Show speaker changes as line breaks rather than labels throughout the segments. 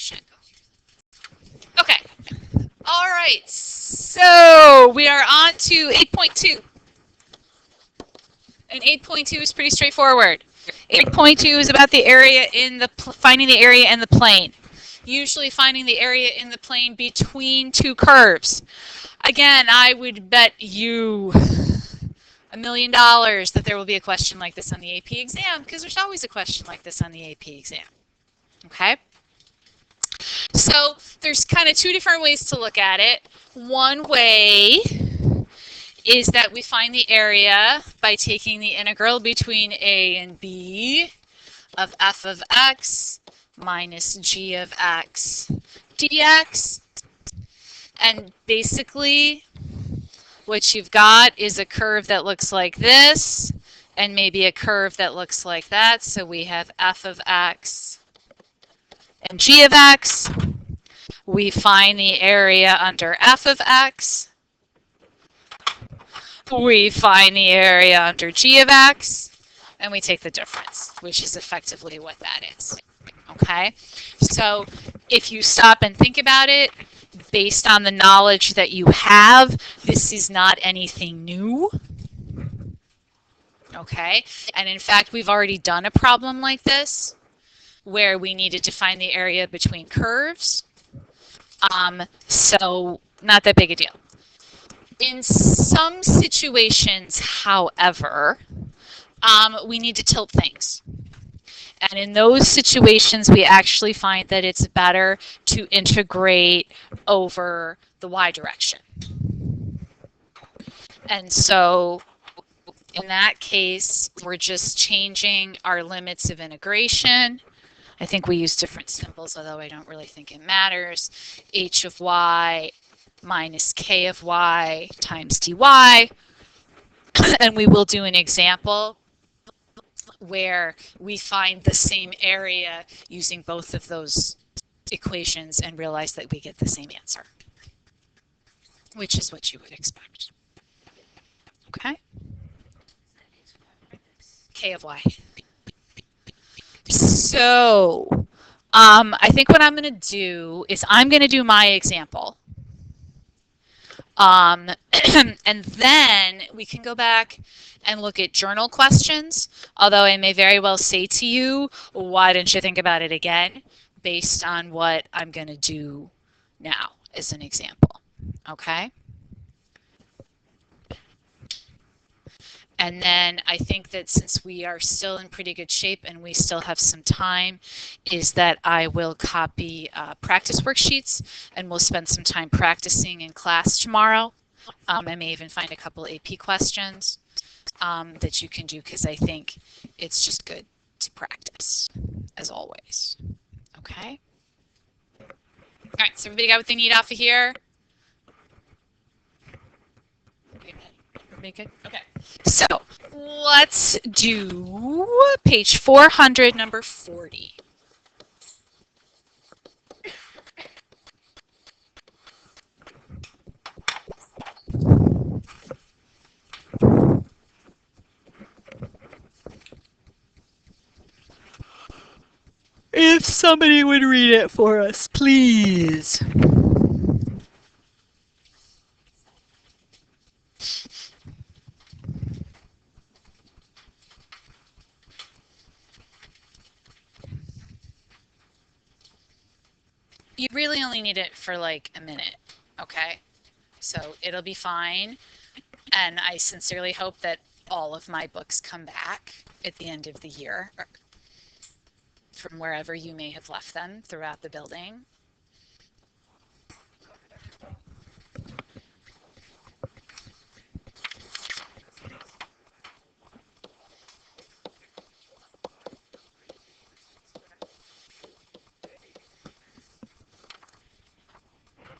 information. Okay. All right. So we are on to 8.2. And 8.2 is pretty straightforward. 8.2 is about the area in the finding the area in the plane. Usually finding the area in the plane between two curves. Again, I would bet you $1 million that there will be a question like this on the AP exam, because there's always a question like this on the AP exam. Okay? So there's kind of two different ways to look at it. One way is that we find the area by taking the integral between a and b of f of x minus g of x dx. And basically, what you've got is a curve that looks like this, and maybe a curve that looks like that. So we have f of x and g of x. We find the area under f of x. We find the area under g of x, and we take the difference, which is effectively what that is. Okay? So if you stop and think about it, based on the knowledge that you have, this is not anything new. Okay? And in fact, we've already done a problem like this where we needed to find the area between curves. So not that big a deal. In some situations, however, we need to tilt things. And in those situations, we actually find that it's better to integrate over the y direction. And so in that case, we're just changing our limits of integration. I think we use different symbols, although I don't really think it matters. H of y minus k of y times dy. And we will do an example where we find the same area using both of those equations and realize that we get the same answer, which is what you would expect. Okay? K of y. So I think what I'm going to do is I'm going to do my example. And then we can go back and look at journal questions, although I may very well say to you, why don't you think about it again, based on what I'm going to do now as an example. Okay? And then I think that since we are still in pretty good shape and we still have some time, is that I will copy practice worksheets and we'll spend some time practicing in class tomorrow. I may even find a couple AP questions that you can do because I think it's just good to practice, as always. Okay? All right, so everybody got what they need off of here? Make it? Okay. So let's do page 400, number 40. If somebody would read it for us, please. You really only need it for like a minute, okay? So it'll be fine. And I sincerely hope that all of my books come back at the end of the year from wherever you may have left them throughout the building.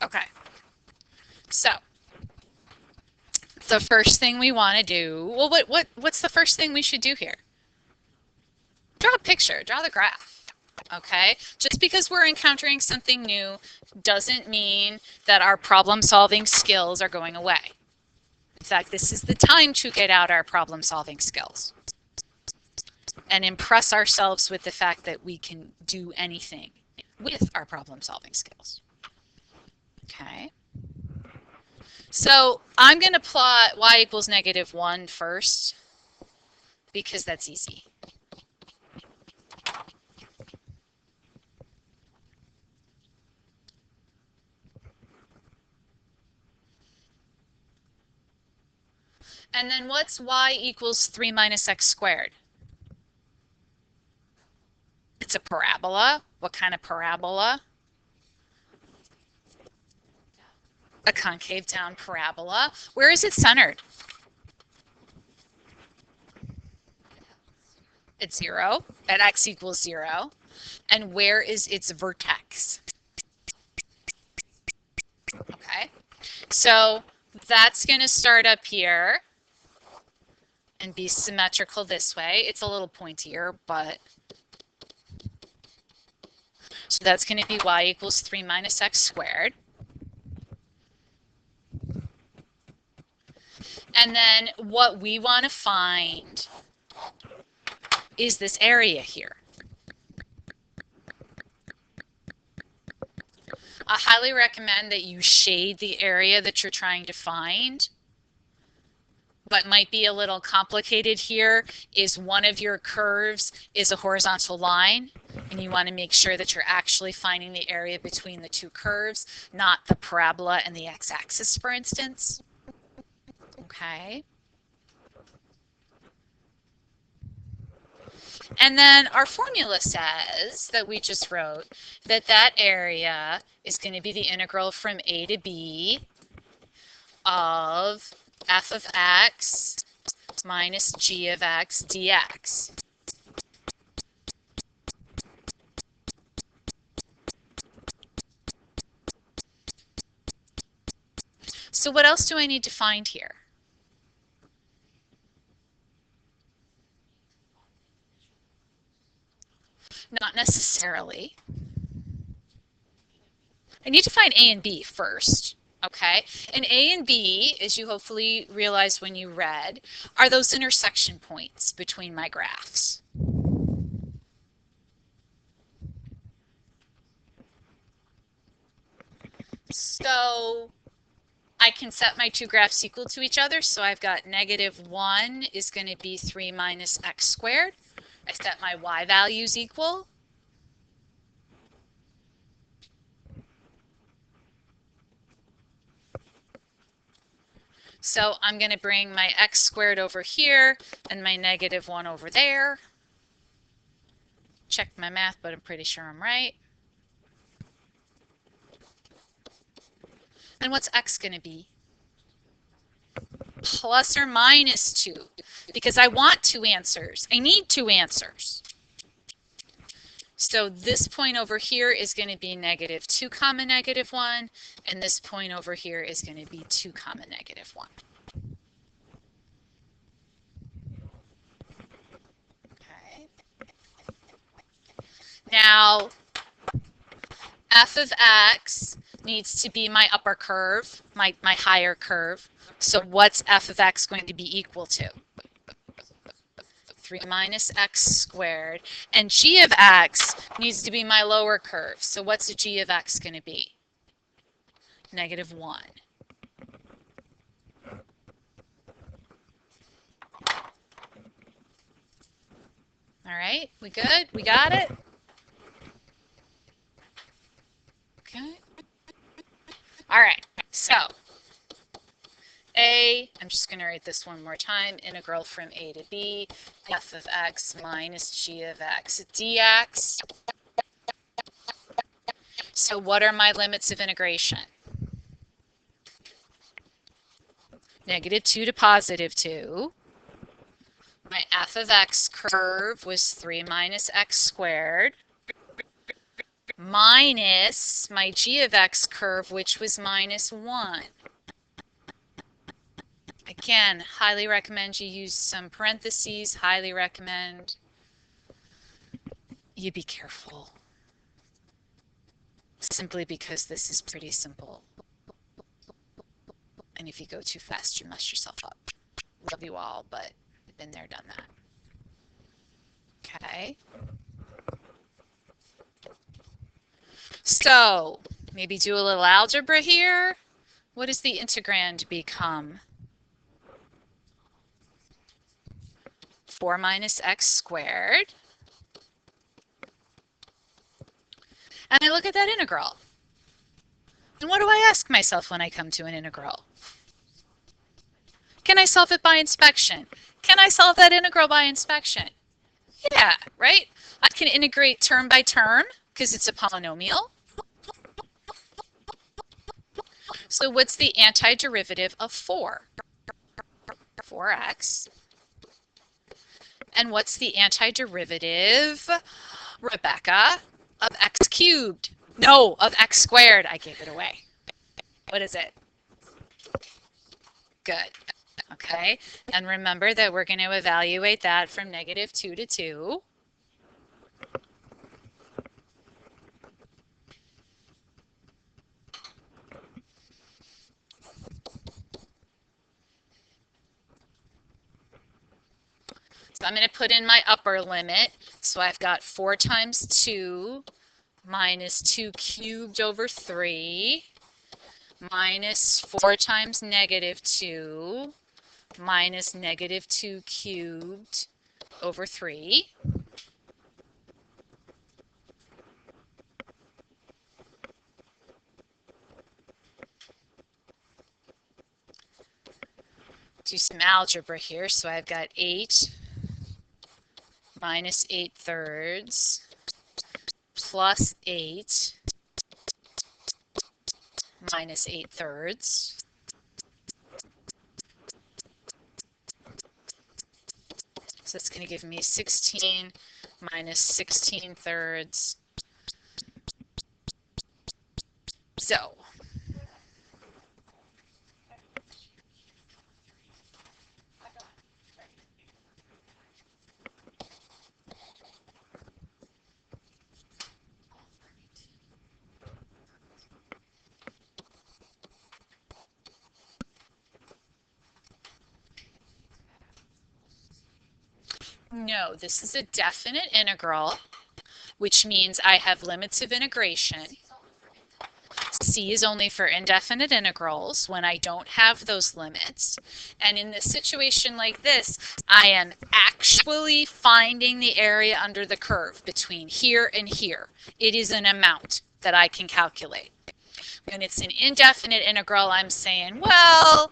Okay, so the first thing we want to do, well, what's the first thing we should do here? Draw a picture, draw the graph, okay? Just because we're encountering something new doesn't mean that our problem-solving skills are going away. In fact, this is the time to get out our problem-solving skills and impress ourselves with the fact that we can do anything with our problem solving skills. Okay. So I'm going to plot y equals -1 first because that's easy. And then what's y equals 3 minus x squared? It's a parabola. What kind of parabola? A concave down parabola. Where is it centered? At 0, at x equals 0. And where is its vertex? Okay, so that's going to start up here and be symmetrical this way. It's a little pointier, but so that's going to be y equals 3 minus x squared. And then what we want to find is this area here. I highly recommend that you shade the area that you're trying to find. What might be a little complicated here is one of your curves is a horizontal line, and you want to make sure that you're actually finding the area between the two curves, not the parabola and the x-axis, for instance. Okay. And then our formula says that we just wrote that that area is going to be the integral from a to b of f of x minus g of x dx. So what else do I need to find here? Not necessarily. I need to find a and b first. Okay, and A and B, as you hopefully realized when you read, are those intersection points between my graphs. So I can set my two graphs equal to each other. So I've got -1 is going to be 3 minus x squared. I set my y values equal. So I'm going to bring my x squared over here and my -1 over there. Check my math, but I'm pretty sure I'm right. And what's x going to be? Plus or minus 2, because I want two answers. I need two answers. So this point over here is going to be -2 comma -1, and this point over here is going to be 2 comma -1. Okay. Now, f of x needs to be my upper curve, my higher curve. So what's f of x going to be equal to? 3 minus x squared. And g of x needs to be my lower curve. So what's the g of x going to be? -1. All right, we good? We got it? Okay. All right, so I'm just going to write this one more time, integral from a to b, f of x minus g of x dx. So what are my limits of integration? -2 to +2. My f of x curve was 3 minus x squared, minus my g of x curve, which was -1. Again, highly recommend you use some parentheses, highly recommend you be careful. Simply because this is pretty simple. And if you go too fast, you mess yourself up. Love you all, but I've been there, done that. Okay. So maybe do a little algebra here. What does the integrand become? 4 minus x squared. And I look at that integral. And what do I ask myself when I come to an integral? Can I solve it by inspection? Can I solve that integral by inspection? Yeah, right? I can integrate term by term because it's a polynomial. So what's the antiderivative of 4? 4x. And what's the antiderivative, Rebecca, of x cubed? No, of x squared. I gave it away. What is it? Good. Okay. And remember that we're going to evaluate that from -2 to 2. So I'm going to put in my upper limit. So I've got 4 times 2 minus 2 cubed over 3 minus 4 times -2 minus -2 cubed over 3. Do some algebra here. So I've got 8 minus 8/3 plus 8 minus 8/3. So it's going to give me 16 minus 16/3. So no, this is a definite integral, which means I have limits of integration. C is only for indefinite integrals when I don't have those limits. And in this situation like this, I am actually finding the area under the curve between here and here. It is an amount that I can calculate. When it's an indefinite integral, I'm saying, well,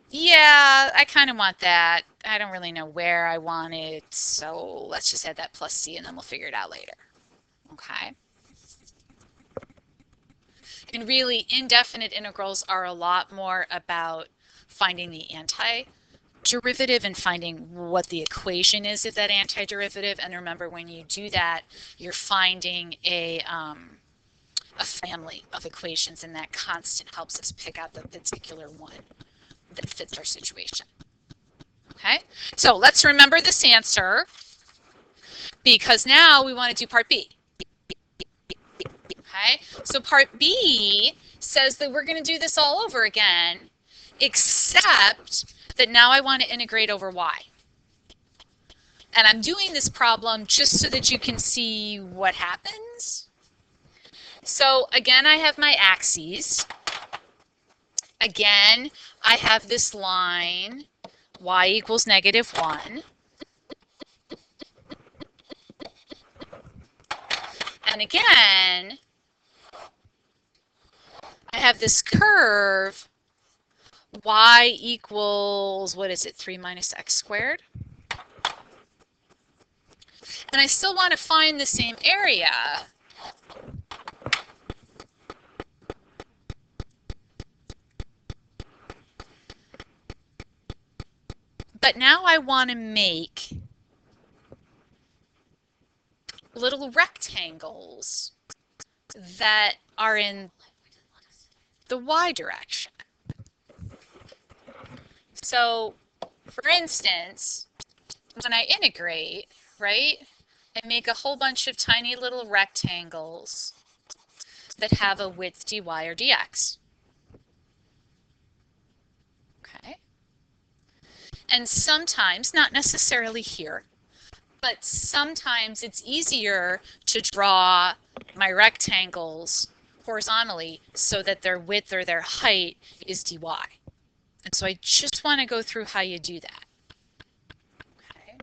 yeah, I kind of want that. I don't really know where I want it, so let's just add that plus C and then we'll figure it out later. Okay? And really, indefinite integrals are a lot more about finding the antiderivative and finding what the equation is of that antiderivative. And remember, when you do that, you're finding a family of equations, and that constant helps us pick out the particular one that fits our situation. Okay, so let's remember this answer because now we want to do part B. Okay, so part B says that we're going to do this all over again, except that now I want to integrate over y. And I'm doing this problem just so that you can see what happens. So again, I have my axes. Again, I have this line, y equals -1. And again, I have this curve, y equals, what is it, 3 minus x squared? And I still want to find the same area. But now I want to make little rectangles that are in the y direction. So, for instance, when I integrate, right, I make a whole bunch of tiny little rectangles that have a width dy or dx. Okay? And sometimes, not necessarily here, but sometimes it's easier to draw my rectangles horizontally so that their width or their height is dy. And so I just want to go through how you do that. Okay.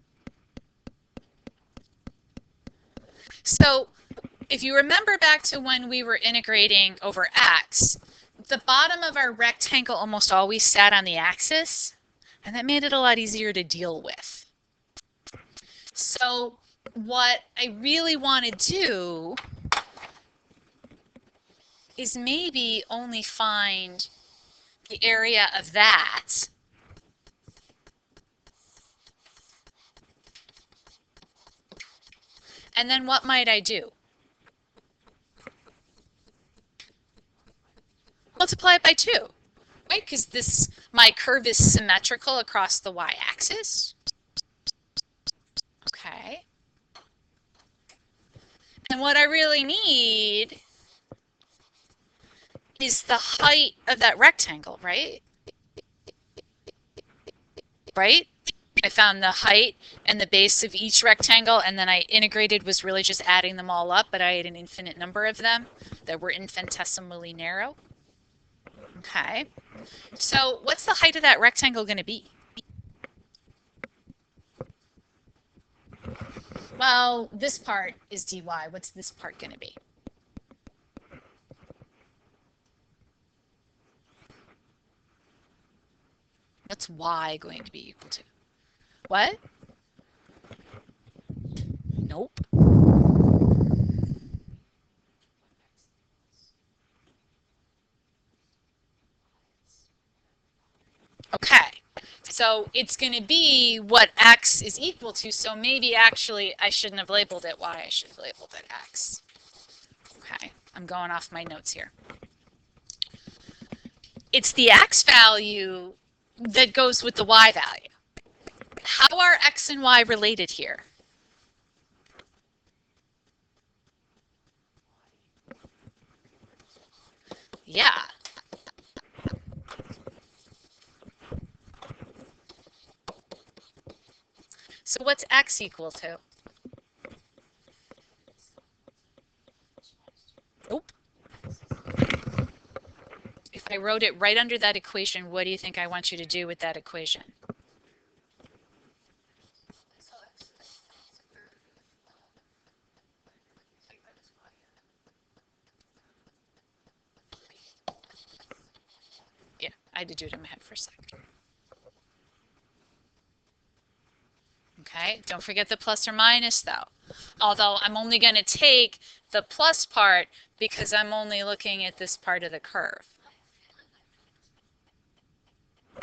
So if you remember back to when we were integrating over x, the bottom of our rectangle almost always sat on the axis, and that made it a lot easier to deal with. So what I really want to do is maybe only find the area of that. And then what might I do? Multiply it by 2, right? Because my curve is symmetrical across the y-axis. Okay. And what I really need is the height of that rectangle, right? Right? I found the height and the base of each rectangle, and then I integrated, was really just adding them all up, but I had an infinite number of them that were infinitesimally narrow. Okay. So what's the height of that rectangle going to be? Well, this part is dy. What's this part going to be? What's y going to be equal to? What? Nope. Okay. So it's going to be what x is equal to. So maybe actually I shouldn't have labeled it y. I should have labeled it x. Okay. I'm going off my notes here. It's the x value that goes with the y value. How are x and y related here? Yeah. So what's x equal to? Nope. If I wrote it right under that equation, what do you think I want you to do with that equation? Yeah, I had to do it in my head for a second. Okay, don't forget the plus or minus though. Although I'm only going to take the plus part because I'm only looking at this part of the curve.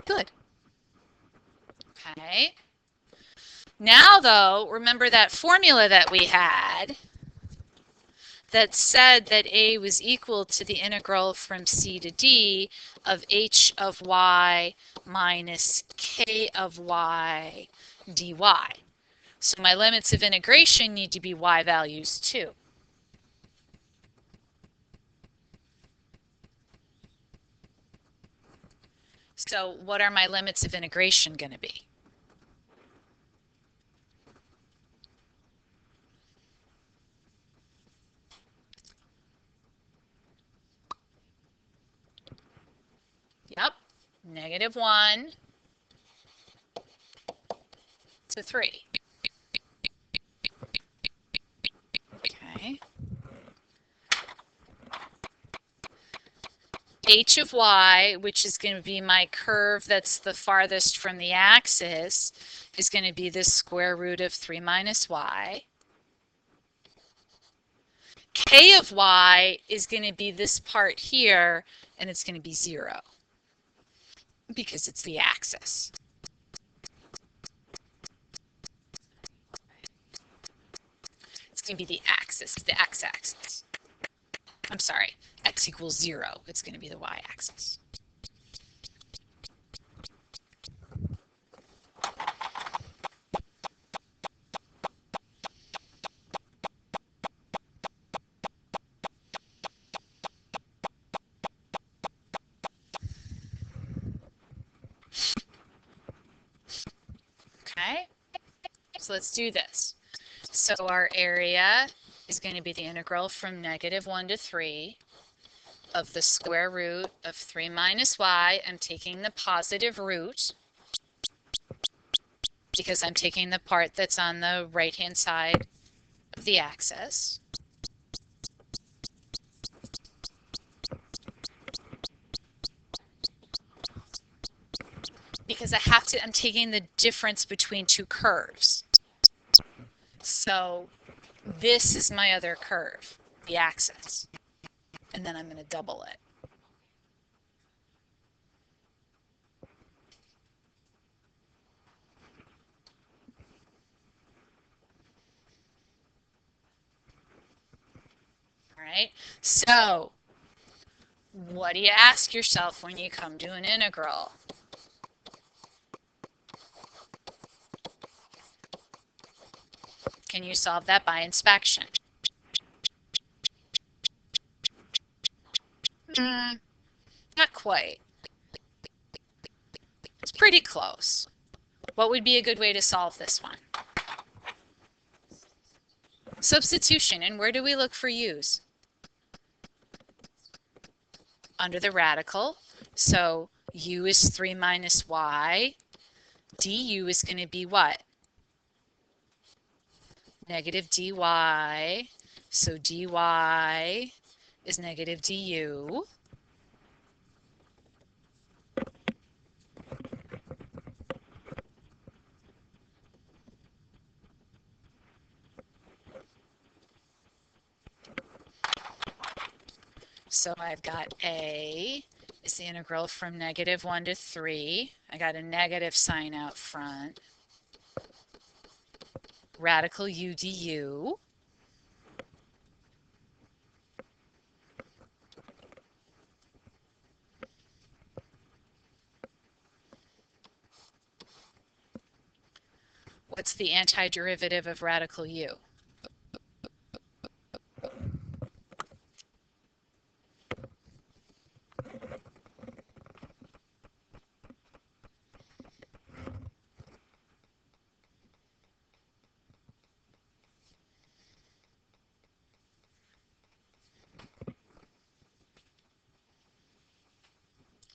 Good. Okay. Now though, remember that formula that we had that said that a was equal to the integral from c to d of h of y minus k of y dy. So my limits of integration need to be y values too. So what are my limits of integration going to be? Yep, -1 to 3. Okay. H of y, which is going to be my curve that's the farthest from the axis, is going to be the square root of 3 minus y. K of y is going to be this part here, and it's going to be 0 because it's the axis. It's going to be the axis, the x-axis. I'm sorry, x equals 0. It's going to be the y-axis. Okay, so let's do this. So our area is going to be the integral from -1 to 3 of the square root of 3 minus y. I'm taking the positive root because I'm taking the part that's on the right-hand side of the axis. Because I'm taking the difference between two curves. So this is my other curve, the axis. And then I'm going to double it. All right, so what do you ask yourself when you come to an integral? Can you solve that by inspection? Not quite. It's pretty close. What would be a good way to solve this one? Substitution. And where do we look for u's? Under the radical. So u is 3 minus y. Du is going to be what? Negative dy. So dy is negative du. So I've got a is the integral from negative 1 to 3. I got a negative sign out front. Radical u du. What's the antiderivative of radical u?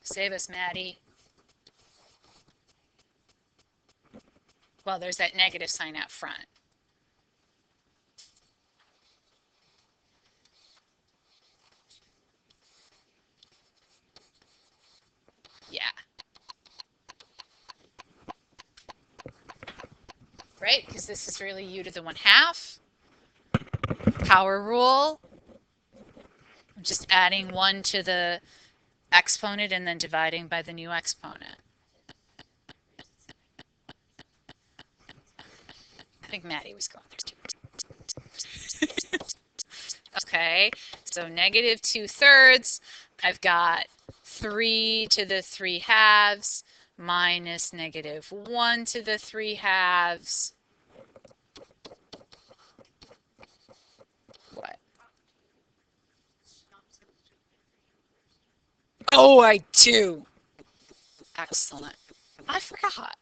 Save us, Maddie. Well, there's that negative sign out front. Yeah. Right? Because this is really u to the 1/2. Power rule. I'm just adding 1 to the exponent and then dividing by the new exponent. I think Maddie was going there too. Okay, so negative 2/3. I've got 3 to the 3/2 minus negative 1 to the 3/2. What? Oh, I do. Excellent. I forgot.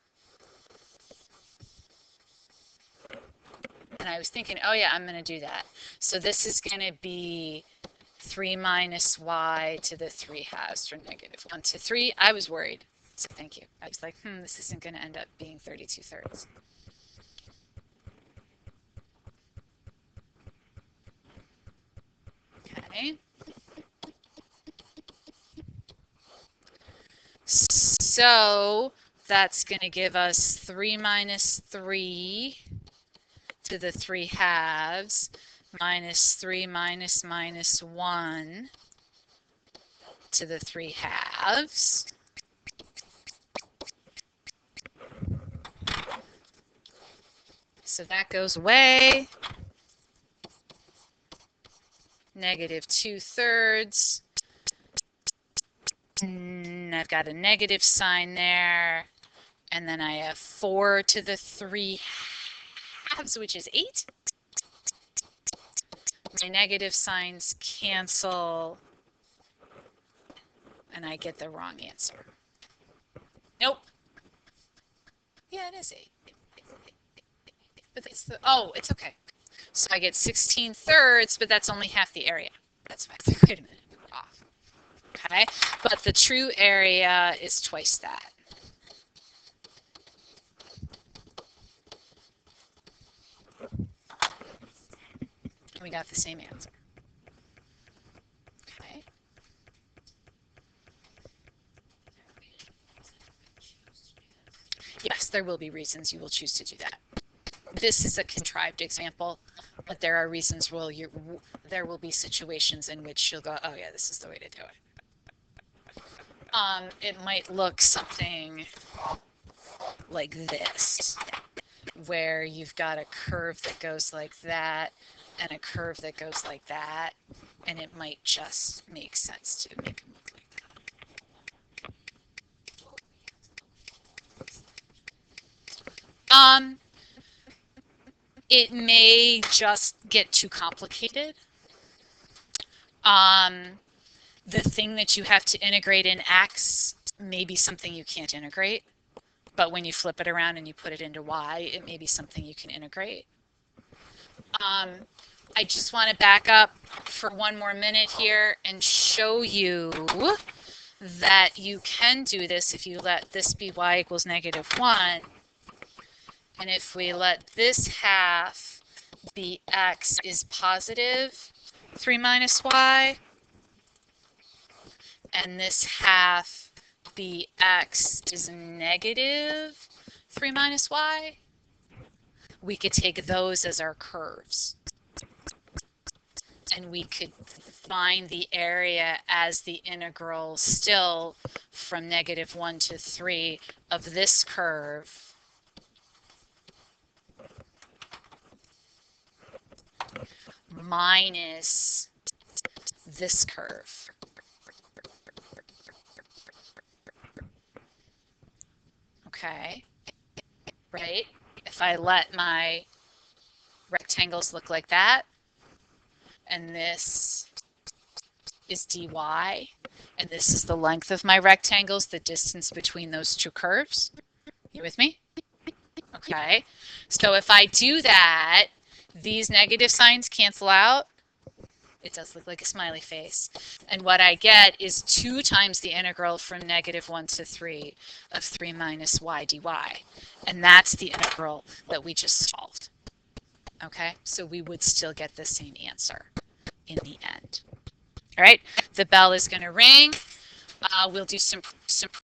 And I was thinking, oh yeah, I'm going to do that. So this is going to be 3 minus y to the 3/2 or negative 1 to 3. I was worried. So thank you. I was like, this isn't going to end up being 32/3. Okay. So that's going to give us 3 minus 3 to the 3/2 minus 3 minus minus 1 to the 3/2. So that goes away. Negative 2/3. I've got a negative sign there. And then I have 4 to the 3/2, which is 8. My negative signs cancel. And I get the wrong answer. Nope. Yeah, it is 8. But it's it's okay. So I get 16/3, but that's only half the area. That's why I was like, wait a minute, we're off. okay? But the true area is twice that. We got the same answer. Okay. Yes, there will be reasons you will choose to do that. This is a contrived example, but there are reasons there will be situations in which you'll go, oh yeah, this is the way to do it. It might look something like this, where you've got a curve that goes like that and a curve that goes like that, and it might just make sense to make them look like. It may just get too complicated. The thing that you have to integrate in X may be something you can't integrate, but when you flip it around and you put it into Y, it may be something you can integrate. I just want to back up for one more minute here and show you that you can do this if you let this be Y equals -1. And if we let this half be X is positive 3 minus Y, and this half be X is negative 3 minus Y, we could take those as our curves. And we could find the area as the integral still from -1 to 3 of this curve minus this curve. Okay, right? If I let my rectangles look like that, and this is dy, and this is the length of my rectangles, the distance between those two curves. You with me? Okay, so if I do that, these negative signs cancel out. It does look like a smiley face. And what I get is 2 times the integral from -1 to 3 of 3 minus y dy. And that's the integral that we just solved. Okay, so we would still get the same answer in the end. All right, the bell is going to ring. We'll do some